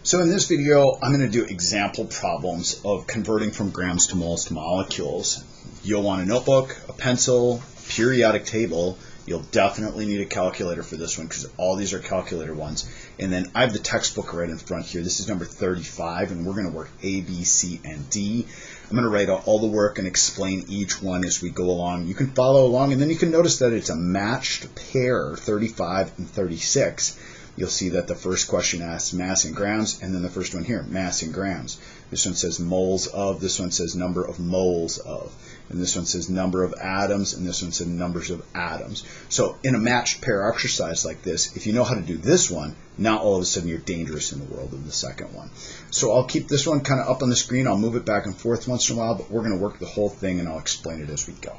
So in this video, I'm going to do example problems of converting from grams to moles to molecules. You'll want a notebook, a pencil, a periodic table. You'll definitely need a calculator for this one because all these are calculator ones. And then I have the textbook right in front here. This is number 35, and we're going to work A, B, C, and D. I'm going to write out all the work and explain each one as we go along. You can follow along, and then you can notice that it's a matched pair, 35 and 36. You'll see that the first question asks mass in grams, and then the first one here, mass in grams. This one says moles of, this one says number of moles of, and this one says number of atoms, and this one says numbers of atoms. So in a matched pair exercise like this, if you know how to do this one, now all of a sudden you're dangerous in the world of the second one. So I'll keep this one kind of up on the screen. I'll move it back and forth once in a while, but we're going to work the whole thing, and I'll explain it as we go.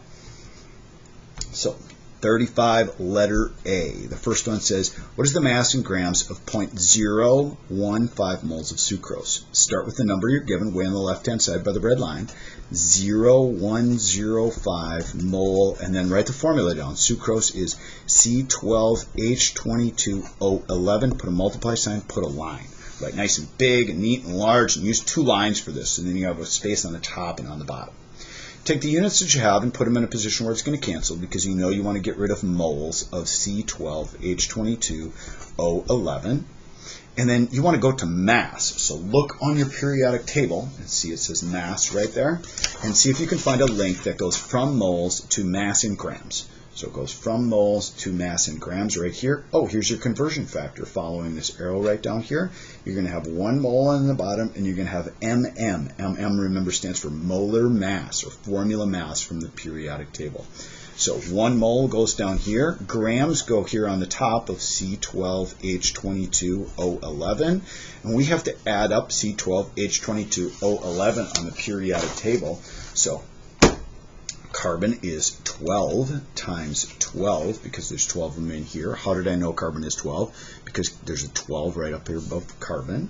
So 35, letter A. The first one says, what is the mass in grams of 0.015 moles of sucrose? Start with the number you're given, way on the left-hand side by the red line, 0.105 mole, and then write the formula down. Sucrose is C12H22O11. Put a multiply sign, put a line. Right, nice and big and neat and large, and use two lines for this, and then you have a space on the top and on the bottom. Take the units that you have and put them in a position where it's going to cancel, because you know you want to get rid of moles of C12H22O11. And then you want to go to mass. So look on your periodic table and see it says mass right there. And see if you can find a link that goes from moles to mass in grams. So it goes from moles to mass in grams right here. Oh, here's your conversion factor following this arrow right down here. You're going to have 1 mole on the bottom, and you're going to have MM. MM, remember, stands for molar mass, or formula mass from the periodic table. So 1 mole goes down here. Grams go here on the top of C12H22O11. And we have to add up C12H22O11 on the periodic table. So carbon is 12 times 12, because there's 12 of them in here. How did I know carbon is 12? Because there's a 12 right up here above carbon.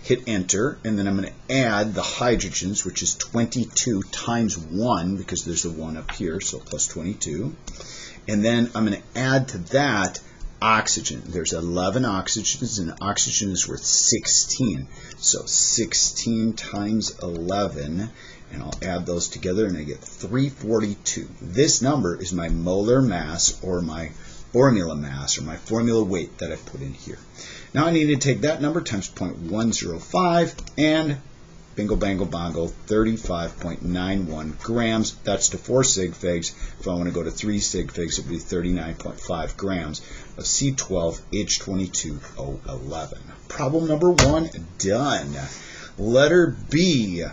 Hit enter, and then I'm going to add the hydrogens, which is 22 times 1, because there's a 1 up here, so plus 22. And then I'm going to add to that oxygen. There's 11 oxygens, and oxygen is worth 16. So 16 times 11, and I'll add those together, and I get 342. This number is my molar mass, or my formula mass, or my formula weight that I put in here. Now I need to take that number times 0.105, and bingo, bango, bongo, 35.91 grams. That's to 4 sig figs. If I want to go to 3 sig figs, it would be 39.5 grams of C12H22O11. Problem number 1, done. Letter B.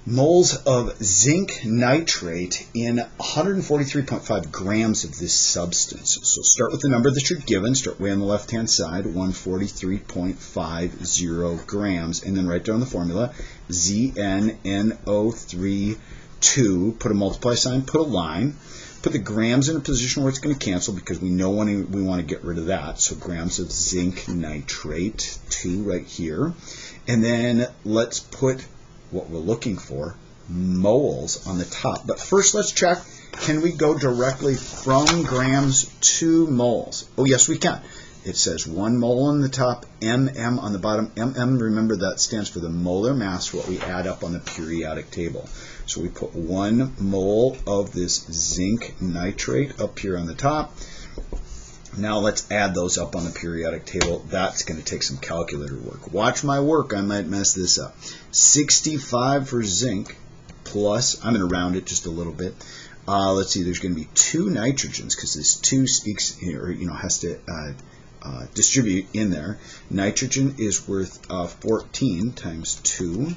Moles of zinc nitrate in 143.5 grams of this substance. So start with the number that you're given. Start way on the left-hand side, 143.50 grams, and then write down the formula, ZnNO3(2). Put a multiply sign, put a line. Put the grams in a position where it's going to cancel, because we know when we want to get rid of that. So grams of zinc nitrate, 2 right here. And then let's put what we're looking for, moles, on the top. But first let's check, can we go directly from grams to moles? Oh yes, we can. It says 1 mole on the top, MM on the bottom. MM, remember, that stands for the molar mass, what we add up on the periodic table. So we put 1 mole of this zinc nitrate up here on the top. Now let's add those up on the periodic table. That's going to take some calculator work. Watch my work. I might mess this up. 65 for zinc plus, I'm going to round it just a little bit. Let's see, there's going to be 2 nitrogens, because this 2 speaks, or has to distribute in there. Nitrogen is worth 14 times 2.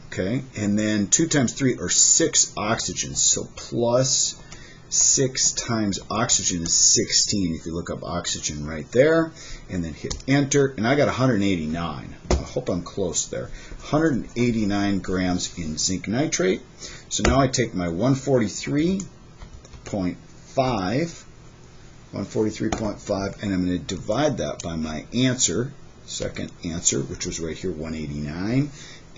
Okay, and then 2 times 3 are 6 oxygens. So plus 6 times oxygen is 16. If you look up oxygen right there, and then hit enter, and I got 189. I hope I'm close there. 189 grams in zinc nitrate. So now I take my 143.5, and I'm going to divide that by my answer, second answer, which was right here, 189.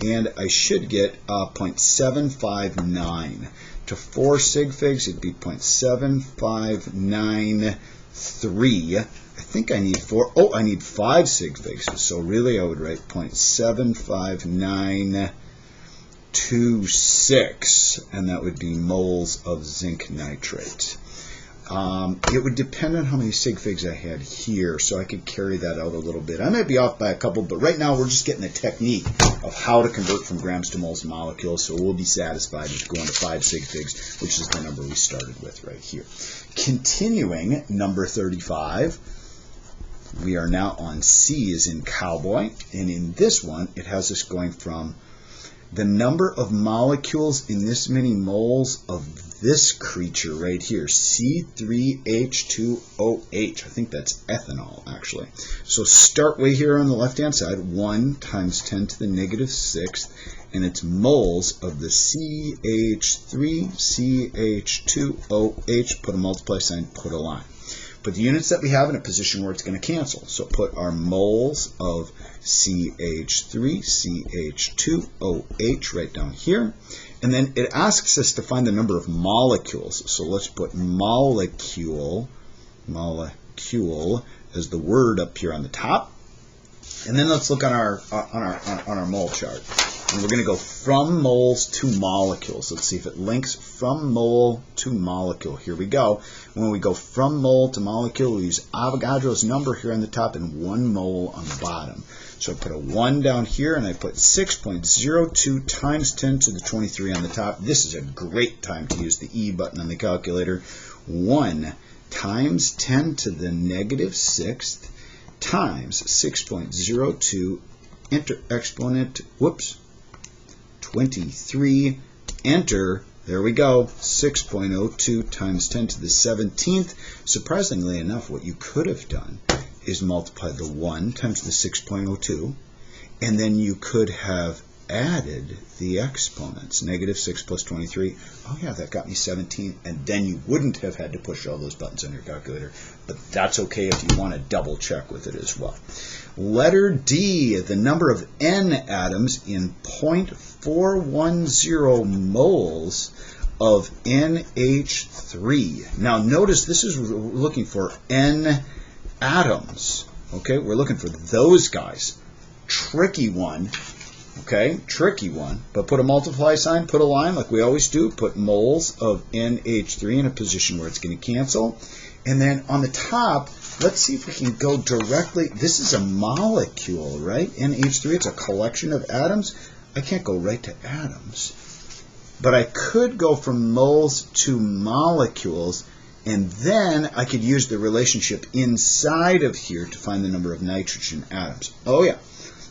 And I should get 0.759. To 4 sig figs, it'd be 0.7593 I think I need 4. Oh, I need 5 sig figs. So really I would write 0.75926, and that would be moles of zinc nitrate. It would depend on how many sig figs I had here, so I could carry that out a little bit. I might be off by a couple, but right now we're just getting the technique of how to convert from grams to moles and molecules, so we'll be satisfied with going to 5 sig figs, which is the number we started with right here. Continuing, number 35, we are now on C as in cowboy, and in this one, it has us going from the number of molecules in this many moles of this creature right here, C3H2OH. I think that's ethanol, actually. So start way here on the left-hand side, 1 times 10 to the negative 6th, and it's moles of the CH3CH2OH. Put a multiply sign, put a line. Put the units that we have in a position where it's going to cancel. So put our moles of CH3CH2OH right down here. And then it asks us to find the number of molecules. So let's put molecule as the word up here on the top. And then let's look on our mole chart. And we're going to go from moles to molecules. Let's see if it links from mole to molecule. Here we go. When we go from mole to molecule, we use Avogadro's number here on the top and 1 mole on the bottom. So I put a 1 down here, and I put 6.02 times 10 to the 23 on the top. This is a great time to use the E button on the calculator. 1 times 10 to the negative 6th times 6.02, enter exponent, 23, enter, there we go, 6.02 times 10 to the 17th. Surprisingly enough, what you could have done is multiply the 1 times the 6.02, and then you could have added the exponents, negative 6 plus 23. Oh yeah, that got me 17, and then you wouldn't have had to push all those buttons on your calculator, but that's okay if you want to double check with it as well. Letter D, the number of N atoms in 0.410 moles of NH3. Now notice this is looking for N atoms. Okay, we're looking for those guys. Tricky one. Okay, tricky one. But put a multiply sign, put a line like we always do. Put moles of NH3 in a position where it's going to cancel. And then on the top, let's see if we can go directly. This is a molecule, right? NH3, it's a collection of atoms. I can't go right to atoms. But I could go from moles to molecules, and then I could use the relationship inside of here to find the number of nitrogen atoms. Oh yeah.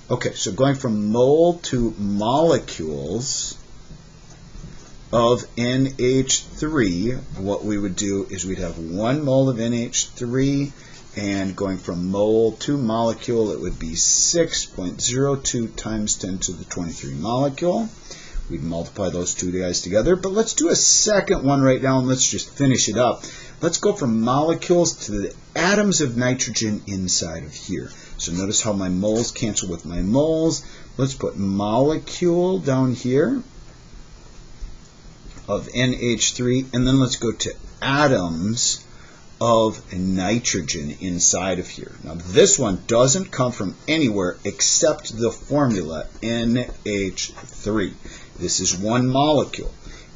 Okay, so going from mole to molecules of NH3, what we would do is we'd have 1 mole of NH3, and going from mole to molecule, it would be 6.02 times 10 to the 23 molecule. We'd multiply those two guys together, but let's do a second one right now, and let's just finish it up. Let's go from molecules to the atoms of nitrogen inside of here. So notice how my moles cancel with my moles. Let's put molecule down here of NH3, and then let's go to atoms of nitrogen inside of here. Now this one doesn't come from anywhere except the formula NH3. This is one molecule.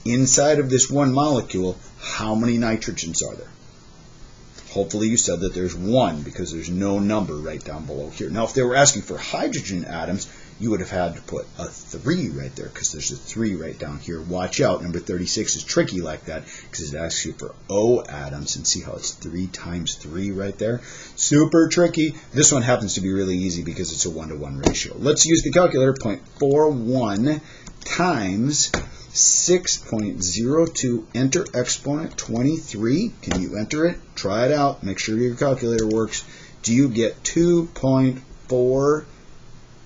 Inside of this one molecule, how many nitrogens are there? Hopefully you said that there's 1 because there's no number right down below here. Now if they were asking for hydrogen atoms, you would have had to put a 3 right there because there's a 3 right down here. Watch out, number 36 is tricky like that because it asks you for O atoms, and see how it's 3 times 3 right there? Super tricky. This one happens to be really easy because it's a 1-to-1 ratio. Let's use the calculator. 0.41 times 6.02, enter exponent 23. Can you enter it? Try it out. Make sure your calculator works. Do you get 2.4?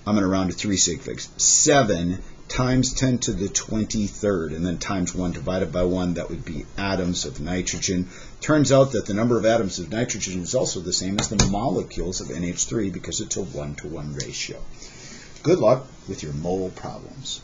I'm going to round to 3 sig figs. 7 times 10 to the 23rd, and then times 1 divided by 1. That would be atoms of nitrogen. Turns out that the number of atoms of nitrogen is also the same as the molecules of NH3 because it's a 1-to-1 ratio. Good luck with your mole problems.